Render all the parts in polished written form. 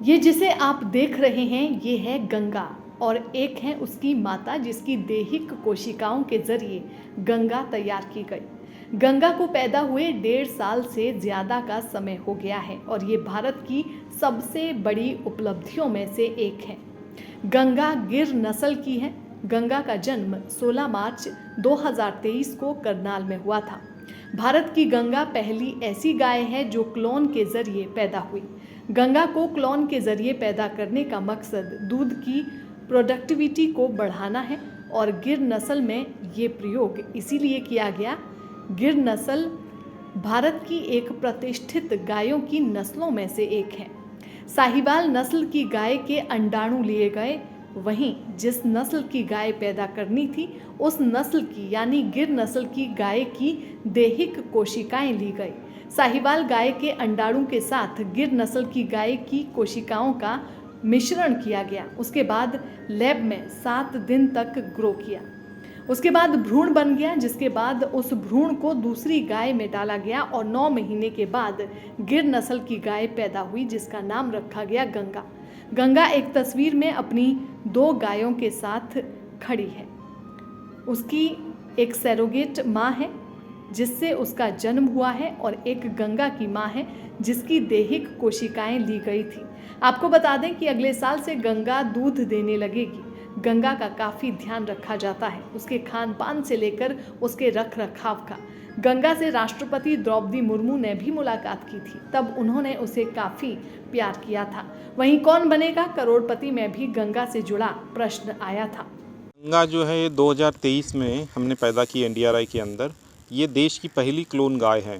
ये जिसे आप देख रहे हैं ये है गंगा और एक है उसकी माता जिसकी दैहिक कोशिकाओं के जरिए गंगा तैयार की गई। गंगा को पैदा हुए 1.5 साल से ज़्यादा का समय हो गया है और ये भारत की सबसे बड़ी उपलब्धियों में से एक है। गंगा गिर नस्ल की है। गंगा का जन्म 16 मार्च 2023 को करनाल में हुआ था। भारत की गंगा पहली ऐसी गाय है जो क्लोन के जरिए पैदा हुई। गंगा को क्लोन के जरिए पैदा करने का मकसद दूध की प्रोडक्टिविटी को बढ़ाना है और गिर नस्ल में ये प्रयोग इसीलिए किया गया। गिर नस्ल भारत की एक प्रतिष्ठित गायों की नस्लों में से एक है। साहिवाल नस्ल की गाय के अंडाणु लिए गए, वहीं जिस नस्ल की गाय पैदा करनी थी उस नस्ल की यानी गिर नस्ल की गाय की दैहिक कोशिकाएं ली गई। साहिवाल गाय के अंडाणु के साथ गिर नस्ल की गाय की कोशिकाओं का मिश्रण किया गया। उसके बाद लैब में 7 दिन तक ग्रो किया। उसके बाद भ्रूण बन गया, जिसके बाद उस भ्रूण को दूसरी गाय में डाला गया और 9 महीने के बाद गिर नस्ल की गाय पैदा हुई जिसका नाम रखा गया गंगा। गंगा एक तस्वीर में अपनी 2 गायों के साथ खड़ी है। उसकी एक सैरोगेट माँ है जिससे उसका जन्म हुआ है और एक गंगा की माँ है जिसकी दैहिक कोशिकाएं ली गई थी। आपको बता दें कि अगले साल से गंगा दूध देने लगेगी। गंगा का काफ़ी ध्यान रखा जाता है, उसके खान पान से लेकर उसके रख रखाव का। गंगा से राष्ट्रपति द्रौपदी मुर्मू ने भी मुलाकात की थी, तब उन्होंने उसे काफ़ी प्यार किया था। वहीं कौन बनेगा करोड़पति में भी गंगा से जुड़ा प्रश्न आया था। गंगा जो है ये 2023 में हमने पैदा की एनडीआरआई के अंदर। ये देश की पहली क्लोन गाय है।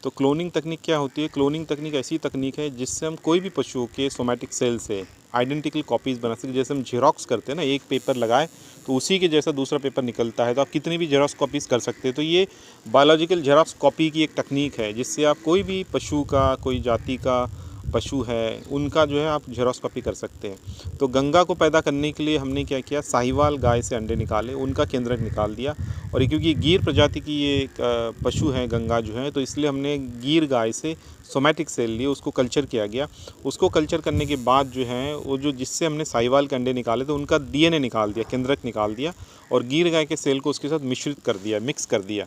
तो क्लोनिंग तकनीक क्या होती है? क्लोनिंग तकनीक ऐसी तकनीक है जिससे हम कोई भी पशुओं के सोमैटिक सेल से आइडेंटिकल कॉपीज़ बना सकते। जैसे हम जेरोक्स करते हैं ना, एक पेपर लगाए तो उसी के जैसा दूसरा पेपर निकलता है, तो आप कितनी भी जेरोक्स कॉपीज़ कर सकते हैं। तो ये बायोलॉजिकल जेरोक्स कॉपी की एक तकनीक है जिससे आप कोई भी पशु का, कोई जाति का पशु है, उनका जो है आप जेरोक्स कॉपी कर सकते हैं। तो गंगा को पैदा करने के लिए हमने क्या किया, साहिवाल गाय से अंडे निकाले, उनका केंद्रक निकाल दिया। और ये क्योंकि गिर प्रजाति की ये एक पशु है गंगा जो है, तो इसलिए हमने गिर गाय से सोमैटिक सेल लिए, उसको कल्चर किया गया। उसको कल्चर करने के बाद जो है वो जो जिससे हमने साहिवाल के अंडे निकाले तो उनका डीएनए निकाल दिया, केंद्रक निकाल दिया और गिर गाय के सेल को उसके साथ मिश्रित कर दिया, मिक्स कर दिया।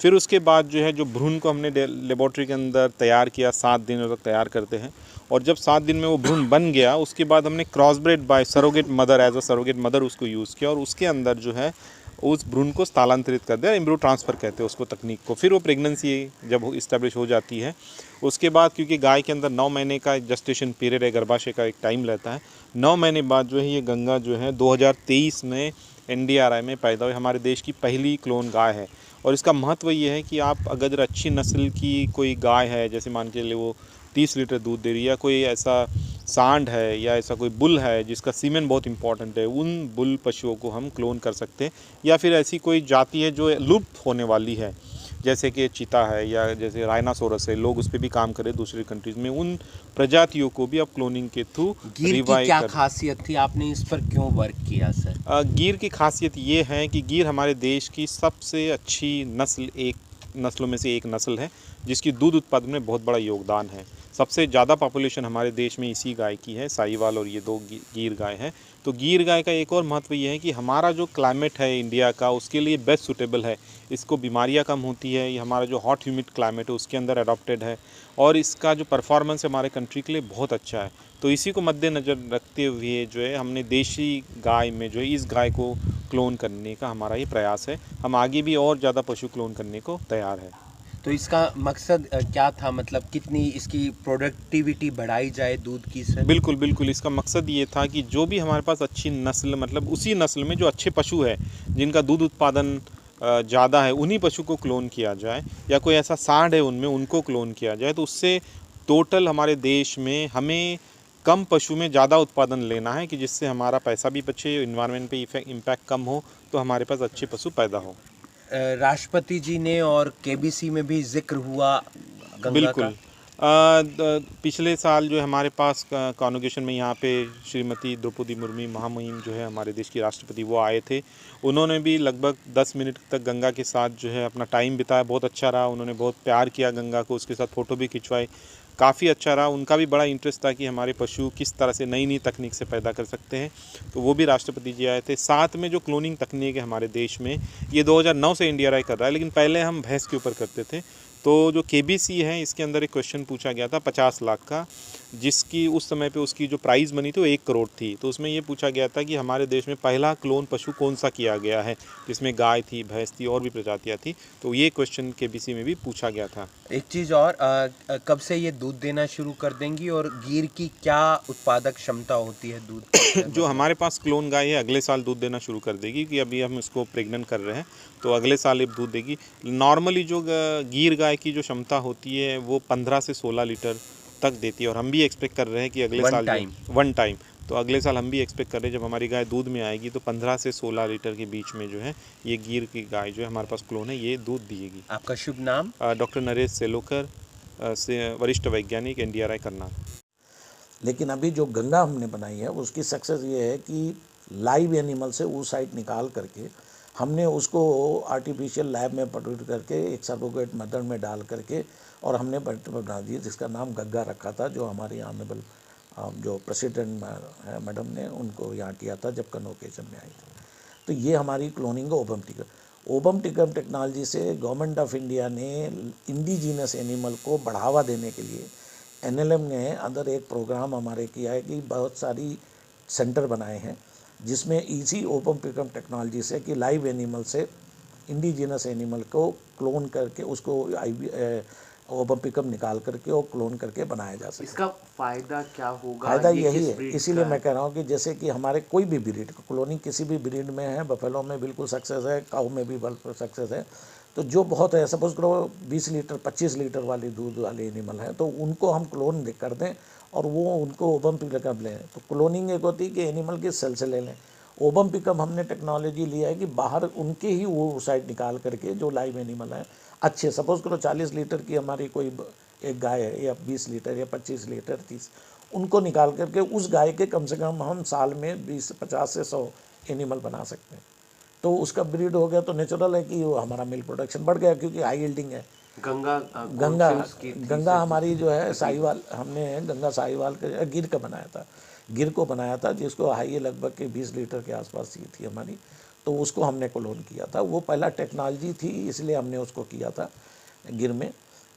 फिर उसके बाद जो है जो भ्रूण को हमने लेबोरेटरी के अंदर तैयार किया, 7 दिनों तक तैयार करते हैं। और जब 7 दिन में वो भ्रूण बन गया उसके बाद हमने crossbred by surrogate mother, as a surrogate mother उसको यूज़ किया और उसके अंदर जो है उस भ्रूण को स्थानांतरित कर दिया। एम्ब्रियो ट्रांसफ़र कहते हैं उसको तकनीक को। फिर वो प्रेगनेंसी जब इस्टेब्लिश हो जाती है उसके बाद, क्योंकि गाय के अंदर 9 महीने का जस्टेशन पीरियड है, गर्भाशय का एक टाइम रहता है, 9 महीने बाद जो है ये गंगा जो है 2023 में एनडीआरआई में पैदा हुई, हमारे देश की पहली क्लोन गाय है। और इसका महत्व ये है कि आप अगर अच्छी नस्ल की कोई गाय है, जैसे मान के लिए वो 30 लीटर दूध दे रही है, या कोई ऐसा सांड है या ऐसा कोई बुल है जिसका सीमेन बहुत इंपॉर्टेंट है, उन बुल पशुओं को हम क्लोन कर सकते हैं। या फिर ऐसी कोई जाति है जो लुप्त होने वाली है, जैसे कि चीता है या जैसे राइनासोरस है, लोग उस पर भी काम करें दूसरी कंट्रीज़ में, उन प्रजातियों को भी आप क्लोनिंग के थ्रू गिर की क्या खासियत थी, आपने इस पर क्यों वर्क किया सर? गिर की खासियत ये है कि गिर हमारे देश की सबसे अच्छी नस्लों में से एक नस्ल है जिसकी दूध उत्पादन में बहुत बड़ा योगदान है। सबसे ज़्यादा पॉपुलेशन हमारे देश में इसी गाय की है, साहिवाल और ये 2 गिर गाय हैं। तो गिर गाय का एक और महत्व ये है कि हमारा जो क्लाइमेट है इंडिया का, उसके लिए बेस्ट सूटेबल है। इसको बीमारियां कम होती है, ये हमारा जो हॉट ह्यूमिड क्लाइमेट है उसके अंदर अडॉप्टेड है और इसका जो परफॉर्मेंस है हमारे कंट्री के लिए बहुत अच्छा है। तो इसी को मद्देनज़र रखते हुए जो है हमने देशी गाय में जो है इस गाय को क्लोन करने का हमारा ये प्रयास है। हम आगे भी और ज़्यादा पशु क्लोन करने को तैयार है। तो इसका मकसद क्या था, मतलब कितनी इसकी प्रोडक्टिविटी बढ़ाई जाए दूध की सर? बिल्कुल, बिल्कुल। इसका मकसद ये था कि जो भी हमारे पास अच्छी नस्ल, मतलब उसी नस्ल में जो अच्छे पशु है जिनका दूध उत्पादन ज़्यादा है, उन्हीं पशु को क्लोन किया जाए, या कोई ऐसा सांड है उनमें उनको क्लोन किया जाए। तो उससे टोटल हमारे देश में हमें कम पशु में ज़्यादा उत्पादन लेना है कि जिससे हमारा पैसा भी बचे, एनवायरनमेंट पे इम्पैक्ट कम हो, तो हमारे पास अच्छे पशु पैदा हो। राष्ट्रपति जी ने और केबीसी में भी जिक्र हुआ गंगा बिल्कुल। का। पिछले साल जो है हमारे पास कॉन्वोकेशन में यहाँ पे श्रीमती द्रौपदी मुर्मू महामहिम जो है हमारे देश की राष्ट्रपति, वो आए थे। उन्होंने भी लगभग 10 मिनट तक गंगा के साथ जो है अपना टाइम बिताया, बहुत अच्छा रहा। उन्होंने बहुत प्यार किया गंगा को, उसके साथ फ़ोटो भी खिंचवाई। काफ़ी अच्छा रहा। उनका भी बड़ा इंटरेस्ट था कि हमारे पशु किस तरह से नई नई तकनीक से पैदा कर सकते हैं, तो वो भी राष्ट्रपति जी आए थे। साथ में जो क्लोनिंग तकनीक है हमारे देश में, ये 2009 से इंडिया राय कर रहा है, लेकिन पहले हम भैंस के ऊपर करते थे। तो जो केबीसी है, इसके अंदर एक क्वेश्चन पूछा गया था 50 लाख का, जिसकी उस समय पे उसकी जो प्राइस बनी थी वो 1 करोड़ थी। तो उसमें ये पूछा गया था कि हमारे देश में पहला क्लोन पशु कौन सा किया गया है, जिसमें गाय थी, भैंस थी और भी प्रजातियाँ थी। तो ये क्वेश्चन केबीसी में भी पूछा गया था। एक चीज़ और, कब से ये दूध देना शुरू कर देंगी और गिर की क्या उत्पादक क्षमता होती है दूध की? जो हमारे पास क्लोन गाय है अगले साल दूध देना शुरू कर देगी, कि अभी हम इसको प्रेग्नेंट कर रहे हैं, तो अगले साल ये दूध देगी। नॉर्मली जो गीर गाय की जो क्षमता होती है वो 15 से 16 लीटर तक देती है, और हम भी एक्सपेक्ट कर रहे हैं कि अगले One साल time. वन टाइम, तो अगले साल हम भी एक्सपेक्ट कर रहे हैं जब हमारी गाय दूध में आएगी तो 15 से 16 लीटर के बीच में जो है ये गीर की गाय जो है हमारे पास क्लोन है, ये दूध दिएगी। आपका शुभ नाम? डॉक्टर नरेश सेलोकर, से वरिष्ठ वैज्ञानिक, NDRI करनाल। लेकिन अभी जो गंगा हमने बनाई है उसकी सक्सेस ये है कि लाइव एनिमल से वो साइट निकाल करके हमने उसको आर्टिफिशियल लैब में प्रोड्यूस करके एक सर्रोगेट मेथड में डाल करके और हमने बना दी, जिसका नाम गंगा रखा था, जो हमारी ऑनरेबल जो प्रेसिडेंट मैडम ने उनको यहाँ किया था जब कन्वोकेशन में आई थी। तो ये हमारी क्लोनिंग ओबम टिकम टेक्नोलॉजी से गवर्नमेंट ऑफ इंडिया ने इंडिजीनस एनिमल को बढ़ावा देने के लिए NLM ने अंदर एक प्रोग्राम हमारे किया है कि बहुत सारी सेंटर बनाए हैं, जिसमें इसी ओपन पिकअप टेक्नोलॉजी से कि लाइव एनिमल से इंडिजिनस एनिमल को क्लोन करके उसको ओपन पिकअप निकाल करके और क्लोन करके बनाया जा सकता है। इसका फायदा क्या होगा? फायदा ये यही किस है, breed इसीलिए का मैं है? कह रहा हूँ कि जैसे कि हमारे कोई भी ब्रीड क्लोनिंग किसी भी ब्रीड में है, बफेलो में बिल्कुल सक्सेस है, काऊ में भी बिल्कुल सक्सेस है। तो जो बहुत है, सपोज करो 20 लीटर 25 लीटर वाली दूध वाले एनिमल हैं, तो उनको हम क्लोन कर दें और वो उनको ओबम पिकअप लें। तो क्लोनिंग एक होती है कि एनिमल के सेल से ले लें। ओबम पिकअप हमने टेक्नोलॉजी लिया है कि बाहर उनके ही वो साइड निकाल करके जो लाइव एनिमल हैं अच्छे, सपोज करो 40 लीटर की हमारी कोई एक गाय है, या 20 लीटर या 25 लीटर 30, उनको निकाल करके उस गाय के कम से कम हम साल में 50 से 100 एनिमल बना सकते हैं। तो उसका ब्रीड हो गया तो नेचुरल है कि वो हमारा मिल्क प्रोडक्शन बढ़ गया, क्योंकि हाई यील्डिंग है। गंगा हमारी जो है साहिवाल, हमने गंगा साहिवाल का गिर का बनाया था, गिर को बनाया था, जिसको हाई लगभग के 20 लीटर के आसपास ही थी हमारी, तो उसको हमने क्लोन किया था। वो पहला टेक्नोलॉजी थी, इसलिए हमने उसको किया था गिर में।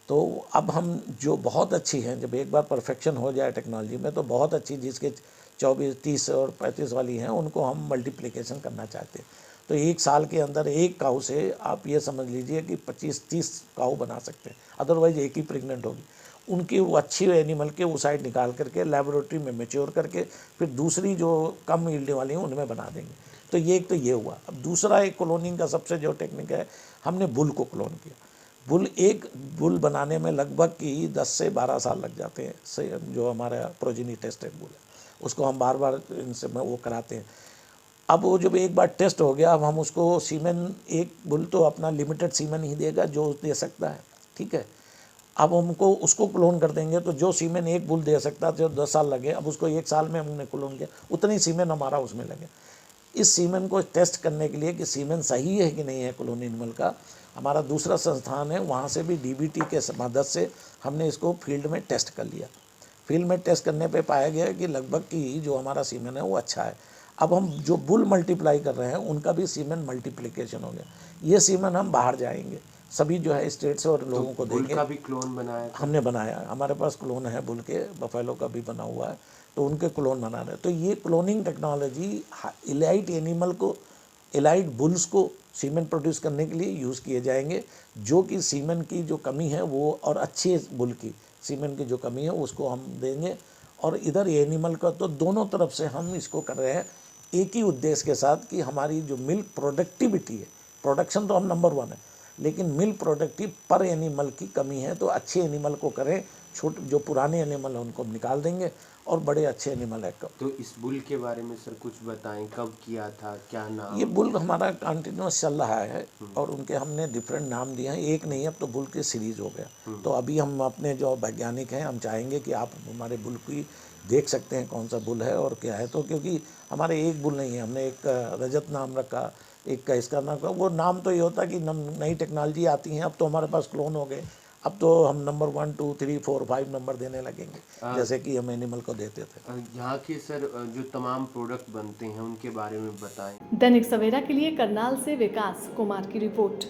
तो अब हम जो बहुत अच्छी हैं, जब एक बार परफेक्शन हो जाए टेक्नोलॉजी में, तो बहुत अच्छी जिसके 24, 30 और 35 वाली हैं, उनको हम मल्टीप्लिकेशन करना चाहते हैं। तो एक साल के अंदर एक काऊ से आप ये समझ लीजिए कि 25-30 काऊ बना सकते हैं, अदरवाइज एक ही प्रेग्नेंट होगी। उनकी वो अच्छी एनिमल के वो साइड निकाल करके लेबोरेटरी में मैच्योर करके फिर दूसरी जो कम यील्ड वाली हैं उनमें बना देंगे। तो ये एक तो ये हुआ। अब दूसरा एक क्लोनिंग का सबसे जो टेक्निक है, हमने बुल को क्लोन किया। एक बुल बनाने में लगभग कि 10 से 12 साल लग जाते हैं, से जो हमारा प्रोजेनी टेस्टेड बुल है उसको हम बार बार इनसे वो कराते हैं। अब वो जब एक बार टेस्ट हो गया, अब हम उसको सीमेन, एक बुल तो अपना लिमिटेड सीमेन ही देगा जो दे सकता है, ठीक है। अब हमको उसको क्लोन कर देंगे, तो जो सीमेन एक बुल दे सकता है, जो 10 साल लगे, अब उसको 1 साल में हमने क्लोन किया, उतनी सीमेन हमारा उसमें लगे। इस सीमेन को टेस्ट करने के लिए कि सीमेन सही है कि नहीं है क्लोन एनिमल का, हमारा दूसरा संस्थान है, वहाँ से भी DBT के मदद से हमने इसको फील्ड में टेस्ट कर लिया। फील्ड में टेस्ट करने पे पाया गया कि लगभग कि जो हमारा सीमेन है वो अच्छा है। अब हम जो बुल मल्टीप्लाई कर रहे हैं उनका भी सीमेन मल्टीप्लिकेशन हो गया। ये सीमेन हम बाहर जाएंगे, सभी जो है स्टेट से और लोगों को देंगे। बुल का भी क्लोन बनाया था? हमने बनाया, हमारे पास क्लोन है बुल के, बफेलो का भी बना हुआ है, तो उनके क्लोन बना रहे हैं। तो ये क्लोनिंग टेक्नोलॉजी इलाइट एनिमल को, इलाइट बुल्स को सीमेन प्रोड्यूस करने के लिए यूज़ किए जाएंगे, जो कि सीमेन की जो कमी है वो, और अच्छे बुल की सीमेन की जो कमी है उसको हम देंगे। और इधर एनिमल का तो दोनों तरफ से हम इसको कर रहे हैं एक ही उद्देश्य के साथ कि हमारी जो मिल्क प्रोडक्टिविटी है, प्रोडक्शन तो हम नंबर 1 है, लेकिन मिल्क प्रोडक्टिव पर एनिमल की कमी है, तो अच्छे एनिमल को करें, छोटे जो पुराने एनिमल हैं उनको निकाल देंगे और बड़े अच्छे एनिमल है। तो इस बुल के बारे में सर कुछ बताएं, कब किया था, क्या नाम? ये बुल हमारा कंटिन्यूस चल रहा है और उनके हमने डिफरेंट नाम दिए हैं, एक नहीं, अब तो बुल की सीरीज़ हो गया। तो अभी हम अपने जो वैज्ञानिक हैं, हम चाहेंगे कि आप हमारे बुल की देख सकते हैं कौन सा बुल है और क्या है। तो क्योंकि हमारे एक बुल नहीं है, हमने एक रजत नाम रखा, एक का इसका नाम का, वो नाम तो ये होता है कि नई टेक्नोलॉजी आती हैं, अब तो हमारे पास क्लोन हो गए, अब तो हम नंबर 1 2 3 4 5 नंबर देने लगेंगे, जैसे कि हम एनिमल को देते थे। यहाँ के सर जो तमाम प्रोडक्ट बनते हैं उनके बारे में बताएं। दैनिक सवेरा के लिए करनाल से विकास कुमार की रिपोर्ट।